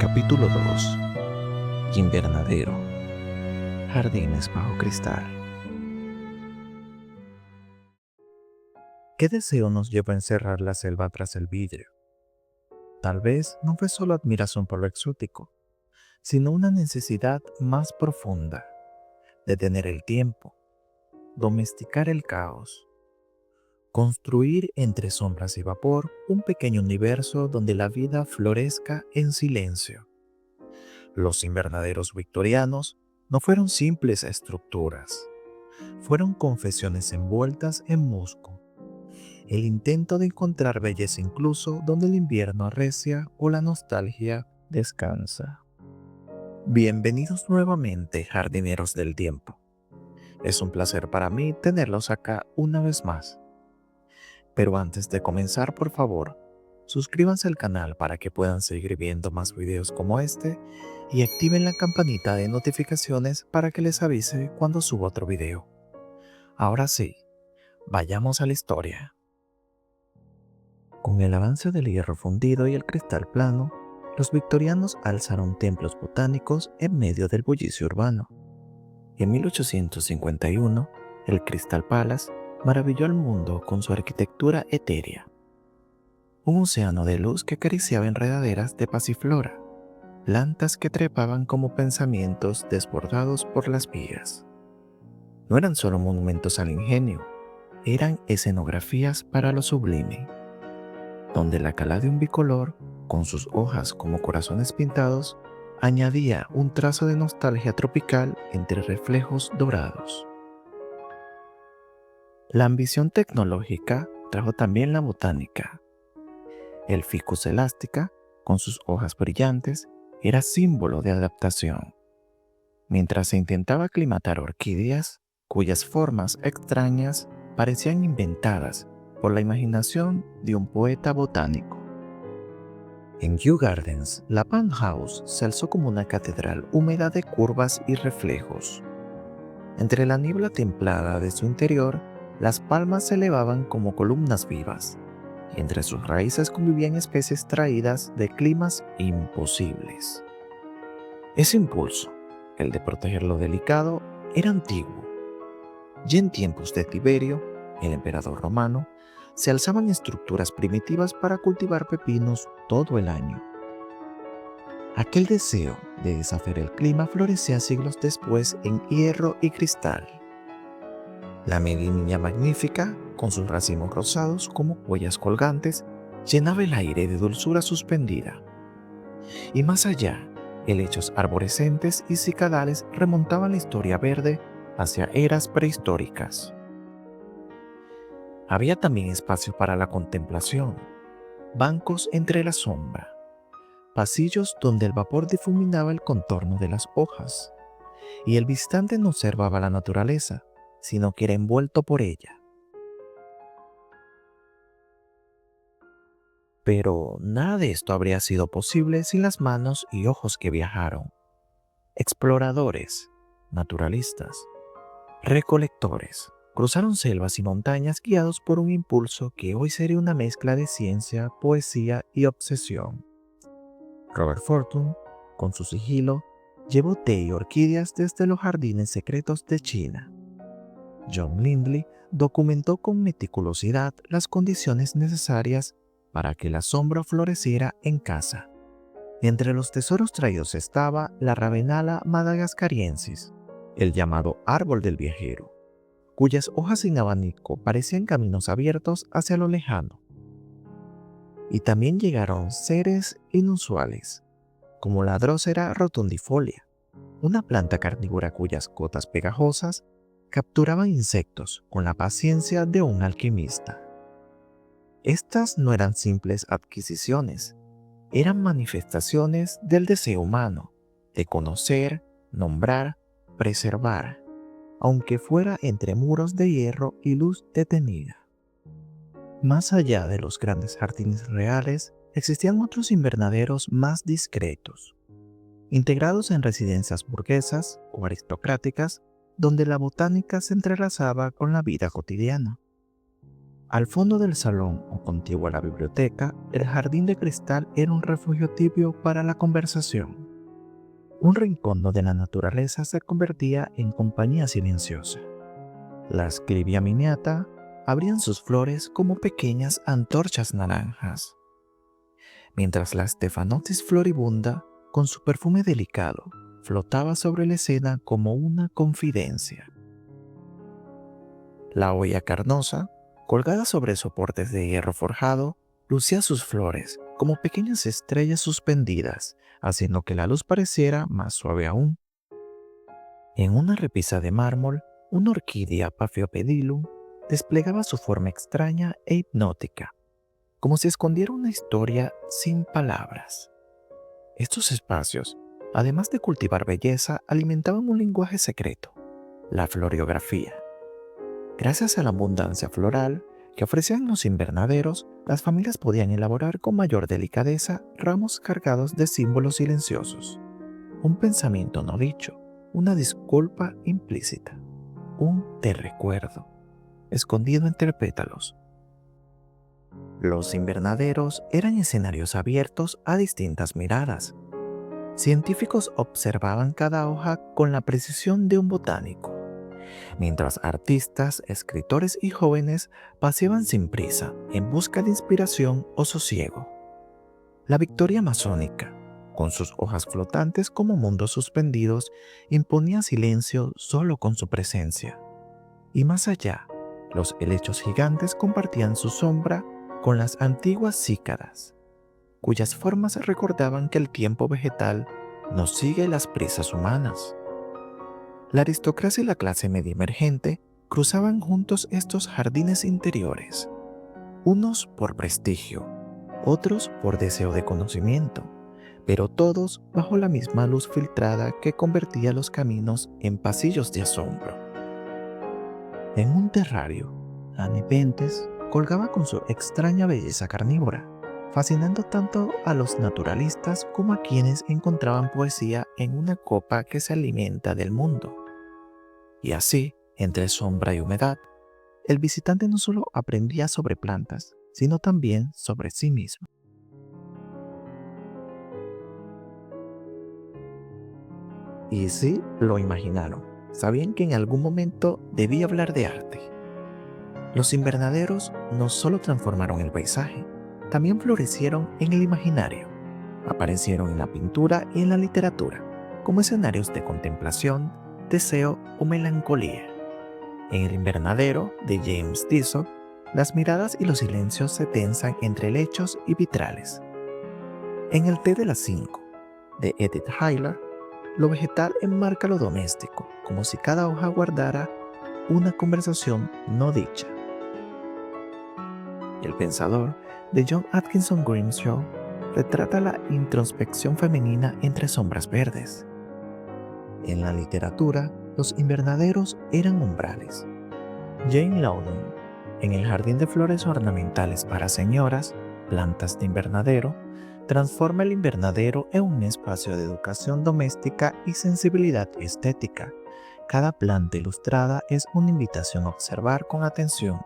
Capítulo 2. Invernadero. Jardines bajo cristal. ¿Qué deseo nos llevó a encerrar la selva tras el vidrio? Tal vez no fue solo admiración por lo exótico, sino una necesidad más profunda: detener el tiempo, domesticar el caos, construir entre sombras y vapor un pequeño universo donde la vida florezca en silencio. Los invernaderos victorianos no fueron simples estructuras, fueron confesiones envueltas en musgo, el intento de encontrar belleza incluso donde el invierno arrecia o la nostalgia descansa. Bienvenidos nuevamente, jardineros del tiempo. Es un placer para mí tenerlos acá una vez más. Pero antes de comenzar, por favor, suscríbanse al canal para que puedan seguir viendo más videos como este y activen la campanita de notificaciones para que les avise cuando suba otro video. Ahora sí, vayamos a la historia. Con el avance del hierro fundido y el cristal plano, los victorianos alzaron templos botánicos en medio del bullicio urbano. En 1851, el Crystal Palace maravilló al mundo con su arquitectura etérea. Un océano de luz que acariciaba enredaderas de pasiflora, plantas que trepaban como pensamientos desbordados por las vías. No eran solo monumentos al ingenio, eran escenografías para lo sublime, donde la cala de un bicolor, con sus hojas como corazones pintados, añadía un trazo de nostalgia tropical entre reflejos dorados. La ambición tecnológica trajo también la botánica. El Ficus elástica, con sus hojas brillantes, era símbolo de adaptación, mientras se intentaba aclimatar orquídeas cuyas formas extrañas parecían inventadas por la imaginación de un poeta botánico. En Kew Gardens, la Palm House se alzó como una catedral húmeda de curvas y reflejos. Entre la niebla templada de su interior, las palmas se elevaban como columnas vivas, y entre sus raíces convivían especies traídas de climas imposibles. Ese impulso, el de proteger lo delicado, era antiguo. Ya en tiempos de Tiberio, el emperador romano, se alzaban estructuras primitivas para cultivar pepinos todo el año. Aquel deseo de deshacer el clima florecía siglos después en hierro y cristal. La Melinia magnífica, con sus racimos rosados como huellas colgantes, llenaba el aire de dulzura suspendida. Y más allá, helechos arborescentes y cicadales remontaban la historia verde hacia eras prehistóricas. Había también espacio para la contemplación, bancos entre la sombra, pasillos donde el vapor difuminaba el contorno de las hojas, y el visitante no observaba la naturaleza, sino que era envuelto por ella. Pero nada de esto habría sido posible sin las manos y ojos que viajaron. Exploradores, naturalistas, recolectores, cruzaron selvas y montañas guiados por un impulso que hoy sería una mezcla de ciencia, poesía y obsesión. Robert Fortune, con su sigilo, llevó té y orquídeas desde los jardines secretos de China. John Lindley documentó con meticulosidad las condiciones necesarias para que el asombro floreciera en casa. Entre los tesoros traídos estaba la Ravenala madagascariensis, el llamado árbol del viajero, cuyas hojas sin abanico parecían caminos abiertos hacia lo lejano. Y también llegaron seres inusuales, como la Drosera rotundifolia, una planta carnívora cuyas cotas pegajosas capturaban insectos con la paciencia de un alquimista. Estas no eran simples adquisiciones, eran manifestaciones del deseo humano de conocer, nombrar, preservar, aunque fuera entre muros de hierro y luz detenida. Más allá de los grandes jardines reales, existían otros invernaderos más discretos, integrados en residencias burguesas o aristocráticas, donde la botánica se entrelazaba con la vida cotidiana. Al fondo del salón o contiguo a la biblioteca, el jardín de cristal era un refugio tibio para la conversación. Un rincón donde la naturaleza se convertía en compañía silenciosa. Las Clivia miniata abrían sus flores como pequeñas antorchas naranjas, mientras la Stephanotis floribunda, con su perfume delicado, flotaba sobre la escena como una confidencia. La olla carnosa, colgada sobre soportes de hierro forjado, lucía sus flores como pequeñas estrellas suspendidas, haciendo que la luz pareciera más suave aún. En una repisa de mármol, una orquídea Paphiopedilum desplegaba su forma extraña e hipnótica, como si escondiera una historia sin palabras. Estos espacios, además de cultivar belleza, alimentaban un lenguaje secreto, la floriografía. Gracias a la abundancia floral que ofrecían los invernaderos, las familias podían elaborar con mayor delicadeza ramos cargados de símbolos silenciosos. Un pensamiento no dicho, una disculpa implícita, un te recuerdo, escondido entre pétalos. Los invernaderos eran escenarios abiertos a distintas miradas. Científicos observaban cada hoja con la precisión de un botánico, mientras artistas, escritores y jóvenes paseaban sin prisa en busca de inspiración o sosiego. La victoria masónica, con sus hojas flotantes como mundos suspendidos, imponía silencio solo con su presencia. Y más allá, los helechos gigantes compartían su sombra con las antiguas cícadas, cuyas formas recordaban que el tiempo vegetal no sigue las prisas humanas. La aristocracia y la clase media emergente cruzaban juntos estos jardines interiores, unos por prestigio, otros por deseo de conocimiento, pero todos bajo la misma luz filtrada que convertía los caminos en pasillos de asombro. En un terrario, la Nepenthes colgaba con su extraña belleza carnívora, fascinando tanto a los naturalistas como a quienes encontraban poesía en una copa que se alimenta del mundo. Y así, entre sombra y humedad, el visitante no solo aprendía sobre plantas, sino también sobre sí mismo. Y sí, lo imaginaron. Sabían que en algún momento debía hablar de arte. Los invernaderos no solo transformaron el paisaje, también florecieron en el imaginario. Aparecieron en la pintura y en la literatura, como escenarios de contemplación, deseo o melancolía. En el invernadero de James Tissot, las miradas y los silencios se tensan entre lechos y vitrales. En el té de las 5, de Edith Hayler, lo vegetal enmarca lo doméstico, como si cada hoja guardara una conversación no dicha. El pensador, de John Atkinson Grimshaw, retrata la introspección femenina entre sombras verdes. En la literatura, los invernaderos eran umbrales. Jane Loudon, en El jardín de flores ornamentales para señoras, plantas de invernadero, transforma el invernadero en un espacio de educación doméstica y sensibilidad estética. Cada planta ilustrada es una invitación a observar con atención,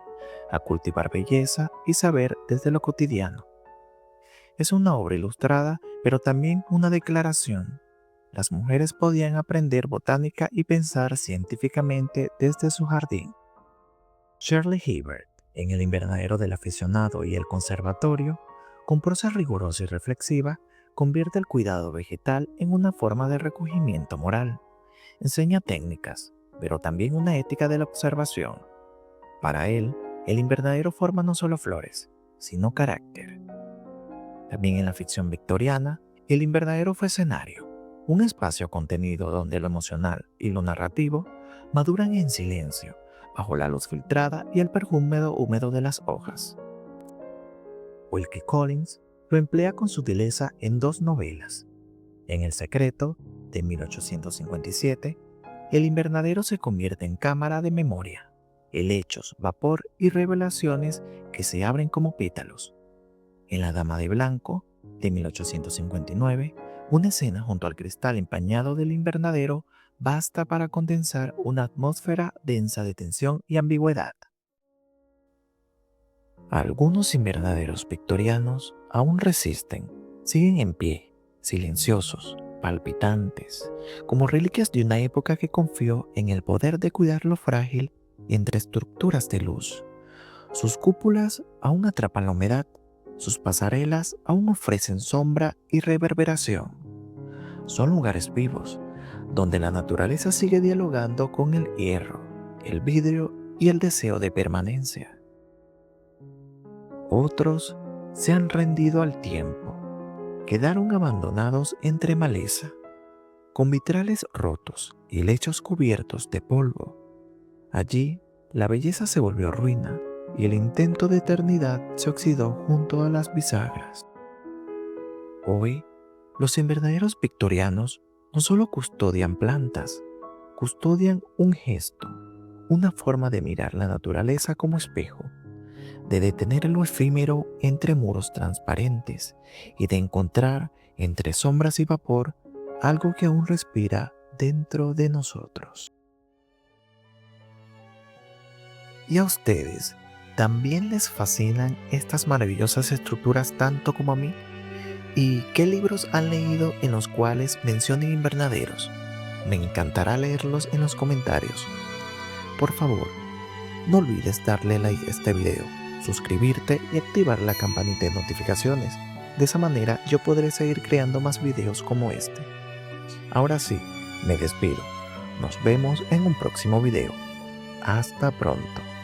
a cultivar belleza y saber desde lo cotidiano. Es una obra ilustrada, pero también una declaración. Las mujeres podían aprender botánica y pensar científicamente desde su jardín. Shirley Hibbert, en El invernadero del aficionado y El conservatorio, con prosa rigurosa y reflexiva, convierte el cuidado vegetal en una forma de recogimiento moral. Enseña técnicas, pero también una ética de la observación. Para él, el invernadero forma no solo flores, sino carácter. También en la ficción victoriana, el invernadero fue escenario, un espacio contenido donde lo emocional y lo narrativo maduran en silencio, bajo la luz filtrada y el perfume húmedo de las hojas. Wilkie Collins lo emplea con sutileza en dos novelas. En El secreto, de 1857, el invernadero se convierte en cámara de memoria, helechos, vapor y revelaciones que se abren como pétalos. En La dama de blanco, de 1859, una escena junto al cristal empañado del invernadero basta para condensar una atmósfera densa de tensión y ambigüedad. Algunos invernaderos victorianos aún resisten, siguen en pie, silenciosos, palpitantes, como reliquias de una época que confió en el poder de cuidar lo frágil entre estructuras de luz. Sus cúpulas aún atrapan la humedad, sus pasarelas aún ofrecen sombra y reverberación. Son lugares vivos, donde la naturaleza sigue dialogando con el hierro, el vidrio y el deseo de permanencia. Otros se han rendido al tiempo, quedaron abandonados entre maleza, con vitrales rotos y lechos cubiertos de polvo. Allí, la belleza se volvió ruina y el intento de eternidad se oxidó junto a las bisagras. Hoy, los invernaderos victorianos no solo custodian plantas, custodian un gesto, una forma de mirar la naturaleza como espejo, de detener lo efímero entre muros transparentes y de encontrar entre sombras y vapor algo que aún respira dentro de nosotros. ¿Y a ustedes también les fascinan estas maravillosas estructuras tanto como a mí? ¿Y qué libros han leído en los cuales mencionen invernaderos? Me encantará leerlos en los comentarios. Por favor, no olvides darle like a este video, suscribirte y activar la campanita de notificaciones. De esa manera yo podré seguir creando más videos como este. Ahora sí, me despido. Nos vemos en un próximo video. Hasta pronto.